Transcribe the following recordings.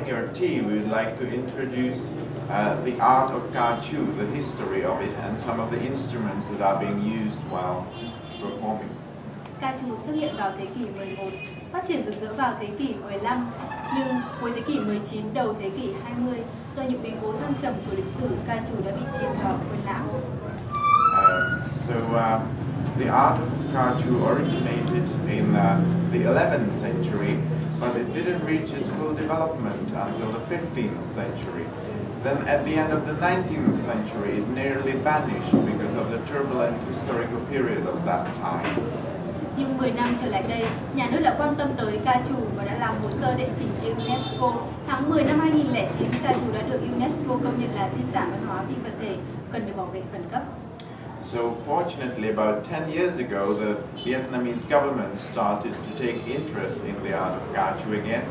Your tea, we would like to introduce the art of ca trù, the history of it, and some of the instruments that are being used while performing. Ca trù xuất hiện vào thế kỷ 11, phát triển rực rỡ vào thế kỷ 15, nhưng cuối thế kỷ 19, đầu thế kỷ 20, do những biến cố thăng trầm của lịch sử, ca trù đã bị chìm vào quên lãng. The art of ca trù originated in the 11th century, but it didn't reach its full development until the 15th century. Then at the end of the 19th century, it nearly vanished because of the turbulent historical period of that time. Nhưng 10 năm trở lại đây, nhà nước đã quan tâm tới ca trù và đã làm hồ sơ đệ trình UNESCO. Tháng 10 năm 2009, ca trù đã được UNESCO công nhận là di sản văn hóa phi vật thể, cần được bảo vệ khẩn cấp. So fortunately, about 10 years ago, the Vietnamese government started to take interest in the art of ca trù again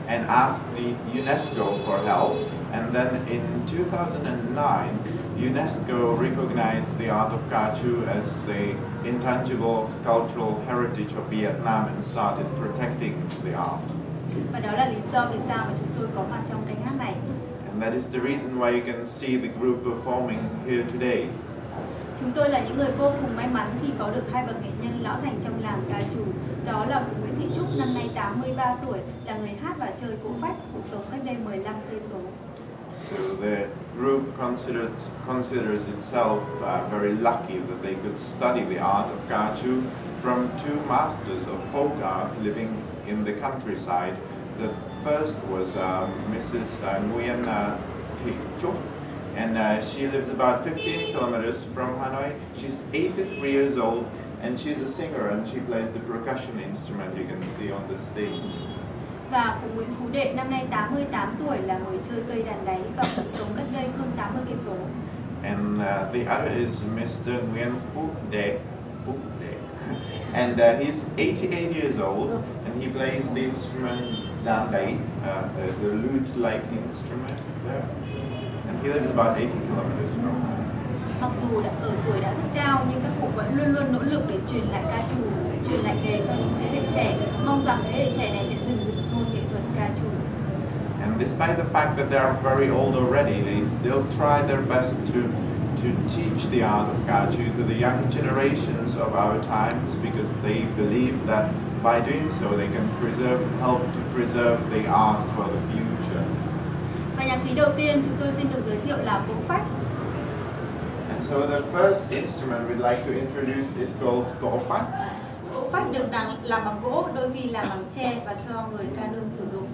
and asked the UNESCO for help. And then in 2009, UNESCO recognized the art of ca trù as the intangible cultural heritage of Vietnam and started protecting the art. Và đó là lý do vì sao mà chúng tôi có mặt trong cánh hát này. And that is the reason why you can see the group performing here today. Chúng tôi là những người vô cùng may mắn khi có được hai bậc nghệ nhân lão thành trong làng ca trù. Đó là cụ Nguyễn Thị Trúc, năm nay 83 tuổi, là người hát và chơi cỗ phách, cụ sống cách đây 15 cây số. So the group considers itself very lucky that they could study the art of ca trù from two masters of folk art living in the countryside. The first was Mrs. Nguyen Thị Trúc, and she lives about 15 kilometers from Hanoi. She's 83 years old, and she's a singer, and she plays the percussion instrument you can see on the stage. Và cụ Nguyễn Phú Đệ, năm nay 88 tuổi, là người chơi cây đàn đáy và cụ sống cách đây hơn 80 cây số. And the other is Mr. Nguyen Phúc Đệ, and he's 88 years old, and he plays the instrument đàn đáy, the lute-like instrument there. And he lives about 80 kilometers from home. Mặc dù ở tuổi đã rất cao, nhưng các cụ vẫn luôn luôn nỗ lực để truyền lại ca trù, truyền lại nghề cho những thế hệ trẻ. Mong rằng thế hệ trẻ này sẽ gìn giữ môn nghệ thuật ca trù. And despite the fact that they are very old already, they still try their best to teach the art of ca trù to the young generations of our times, because they believe that by doing so they can help to preserve the art for the future. Và nhạc khí đầu tiên chúng tôi xin được giới thiệu là cỗ phách. And so the first instrument we'd like to introduce is called cỗ phách. Cỗ phách được làm bằng gỗ, đôi khi làm bằng tre và cho người ca nương sử dụng.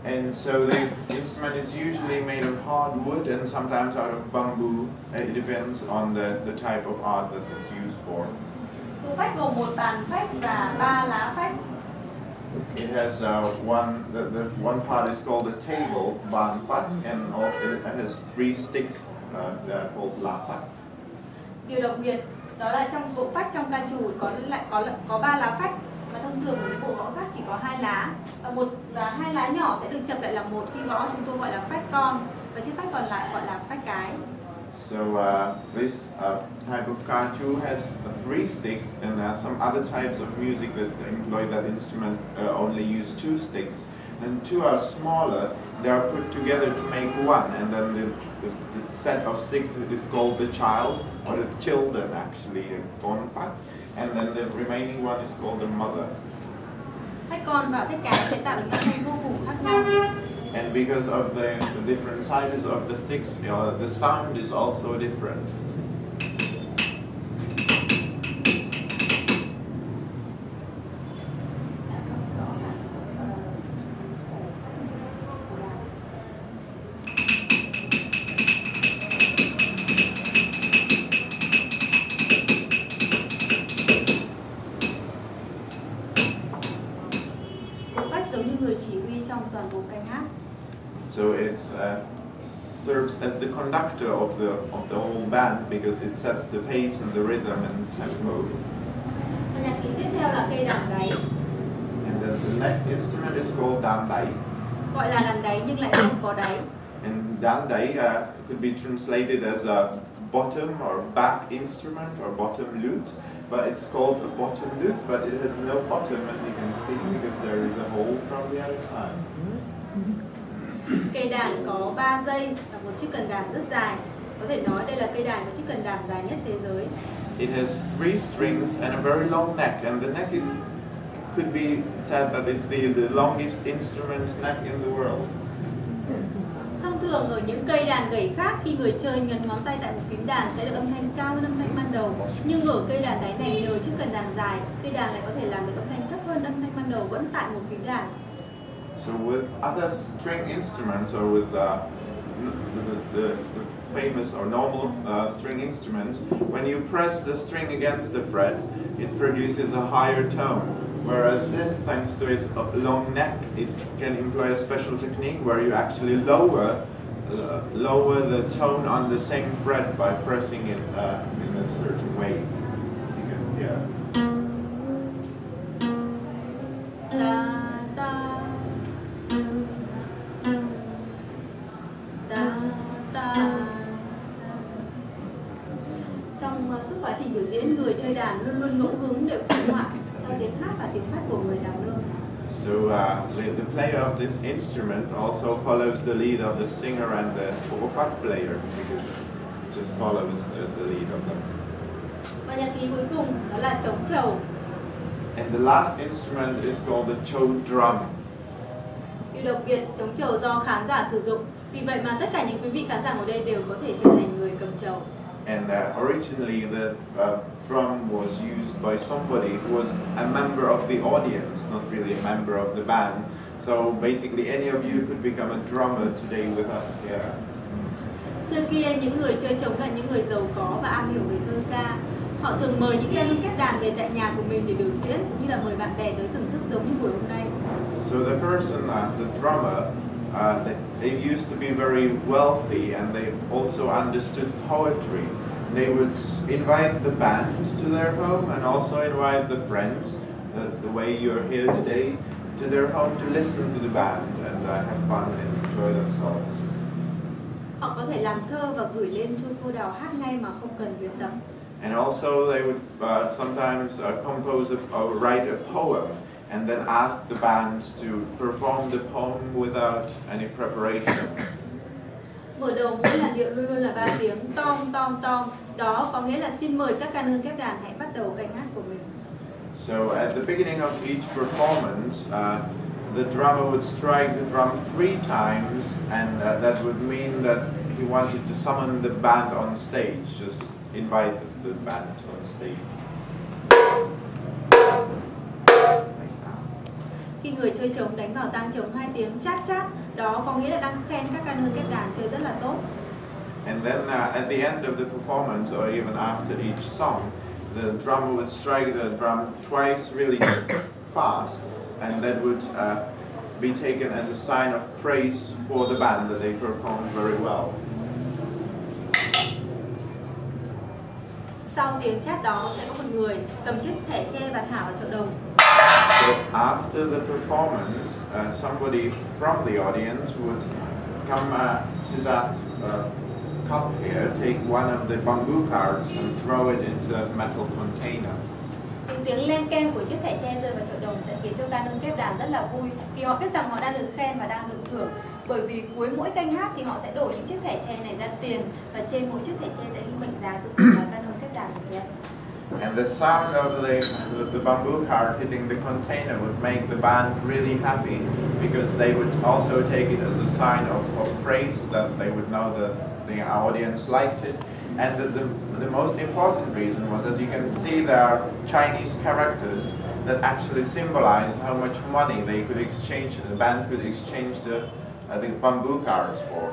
And so the instrument is usually made of hard wood and sometimes out of bamboo. It depends on the type of art that it's used for. Cỗ phách gồm một bàn phách và 3 lá phách. It has the one part is called a table, bàn phách, and it has 3 sticks called lá phách. Điều đặc biệt đó là trong cỗ phách trong ca trù có 3 lá phách, và thông thường của những bộ gõ khác chỉ có 2 lá, và 2 lá nhỏ sẽ được chập lại làm một. Khi gõ chúng tôi gọi là phách con, và chiếc phách còn lại gọi là phách cái. So this type of ca trù has 3 sticks, and some other types of music that employ that instrument only use 2 sticks. And 2 are smaller. They are put together to make one, and then the set of sticks is called the child, or the children actually, con phách. And then the remaining one is called the mother. Phách con và phách cái sẽ tạo được âm thanh vô cùng khác nhau. And because of the different sizes of the sticks, the sound is also different. Cỗ phách giống như người chỉ huy trong toàn bộ canh hát. So it serves as the conductor of the whole band because it sets the pace and the rhythm and tempo. Và nhạc khí tiếp theo là cây đàn đáy. And then the next instrument is called đàn đáy. Gọi là đàn đáy nhưng lại không có đáy. And đàn đáy could be translated as a bottom or back instrument or bottom lute, but it's called a bottom lute, but it has no bottom, as you can see, because there is a hole from the other side. Cây đàn có 3 dây và một chiếc cần đàn rất dài. Có thể nói đây là cây đàn có chiếc cần đàn dài nhất thế giới. It has 3 strings and a very long neck, and the neck could be said that it's the longest instrument neck in the world. Thông thường ở những cây đàn gãy khác, khi người chơi nhấn ngón tay tại một phím đàn sẽ được âm thanh cao hơn âm thanh ban đầu. Nhưng ở cây đàn đáy này, nhờ chiếc cần đàn dài, cây đàn lại có thể làm được âm thanh thấp hơn âm thanh ban đầu vẫn tại một phím đàn. So with other string instruments, or with the famous or normal string instruments, when you press the string against the fret, it produces a higher tone. Whereas this, thanks to its long neck, it can employ a special technique where you actually lower the tone on the same fret by pressing it in a certain way. As you can hear. Trong suốt quá trình biểu diễn, người chơi đàn luôn luôn ngẫu hứng để phụ họa cho tiếng hát và tiếng phát của người đàn nương. So the player of this instrument also follows the lead of the singer and the fagot player, because it just follows the lead of them. Và nhạc khí cuối cùng đó là trống trầu. And the last instrument is called the chow drum. Điều đặc biệt, trống trầu do khán giả sử dụng. Vì vậy mà tất cả những quý vị khán giả ở đây đều có thể trở thành người cầm trầu. And originally the drum was used by somebody who was a member of the audience, not really a member of the band. So basically any of you could become a drummer today with us here. Xưa kia những người chơi trống là những người giàu có và am hiểu về thơ ca. Họ thường mời những ca nương kép đàn về tại nhà của mình để biểu diễn, cũng như là mời bạn bè tới thưởng thức giống như buổi hôm nay. So the person, the drummer, they used to be very wealthy, and they also understood poetry. They would invite the band to their home, and also invite the friends, the way you're here today, to their home to listen to the band and have fun and enjoy themselves. Họ có thể làm thơ và gửi lên cho cô đào hát ngay mà không cần luyện tập. And also they would sometimes compose or write a poem, and then ask the band to perform the poem without any preparation. Mở đầu mỗi làn điệu luôn luôn là 3 tiếng tom tom tom. Đó có nghĩa là xin mời các ca nương kép đàn hãy bắt đầu canh hát của mình. So at the beginning of each performance, the drummer would strike the drum 3 times, and that would mean that he wanted to summon the band on stage, just invite the band on stage. Khi người chơi trống đánh vào tang trống 2 tiếng chát chát, đó có nghĩa là đang khen các ca nương kép đàn chơi rất là tốt. And then at the end of the performance, or even after each song, the drummer would strike the drum twice really fast, and that would be taken as a sign of praise for the band, that they performed very well. Sau tiếng chát đó sẽ có một người cầm chiếc thẻ tre và thả vào chậu đồng. So after the performance, somebody from the audience would come to that cup here, take one of the bamboo cards and throw it into a metal container. Tiếng len keng của chiếc thẻ tre rơi vào chậu đồng sẽ khiến cho ca nương kép đàn rất là vui, vì họ biết rằng họ đang được khen và đang được thưởng. Bởi vì cuối mỗi canh hát thì họ sẽ đổi những chiếc thẻ tre này ra tiền, và trên mỗi chiếc thẻ tre sẽ ghi mệnh giá số tiền mà ca nương kép đàn được nhận. And the sound of the bamboo card hitting the container would make the band really happy, because they would also take it as a sign of praise, that they would know that the audience liked it. And the most important reason was, as you can see, there are Chinese characters that actually symbolized how much money they could exchange, the band could exchange the bamboo cards for.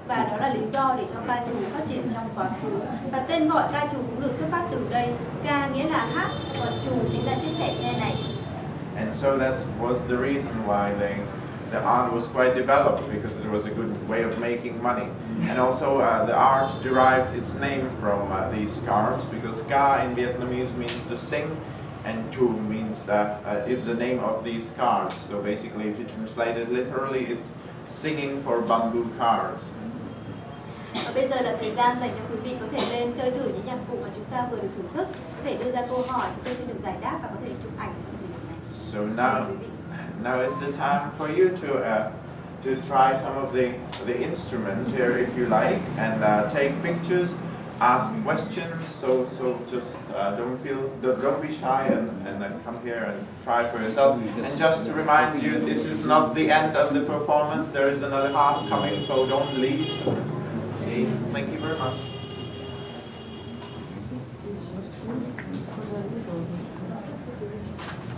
Và đó là lý do để cho ca trù phát triển trong quá khứ. Và tên gọi ca trù cũng được xuất phát từ đây. Ca nghĩa là hát, còn trù chính là chiếc thẻ tre này. And so that was the reason why the art was quite developed, because it was a good way of making money. And also the art derived its name from these cards, because ca in Vietnamese means to sing, and chu means is the name of these cards. So basically, if you translate it literally, it's singing for bamboo cards. Và bây giờ là thời gian dành cho quý vị có thể lên chơi thử những nhạc cụ mà chúng ta vừa được thưởng thức, có thể đưa ra câu hỏi, chúng tôi sẽ được giải đáp và có thể chụp ảnh trong thời điểm này. So now is the time for you to to try some of the instruments here if you like, and take pictures, ask questions. So just don't be shy and come here and try for yourself. And just to remind you, this is not the end of the performance. There is another half coming, so don't leave. Okay, thank you very much.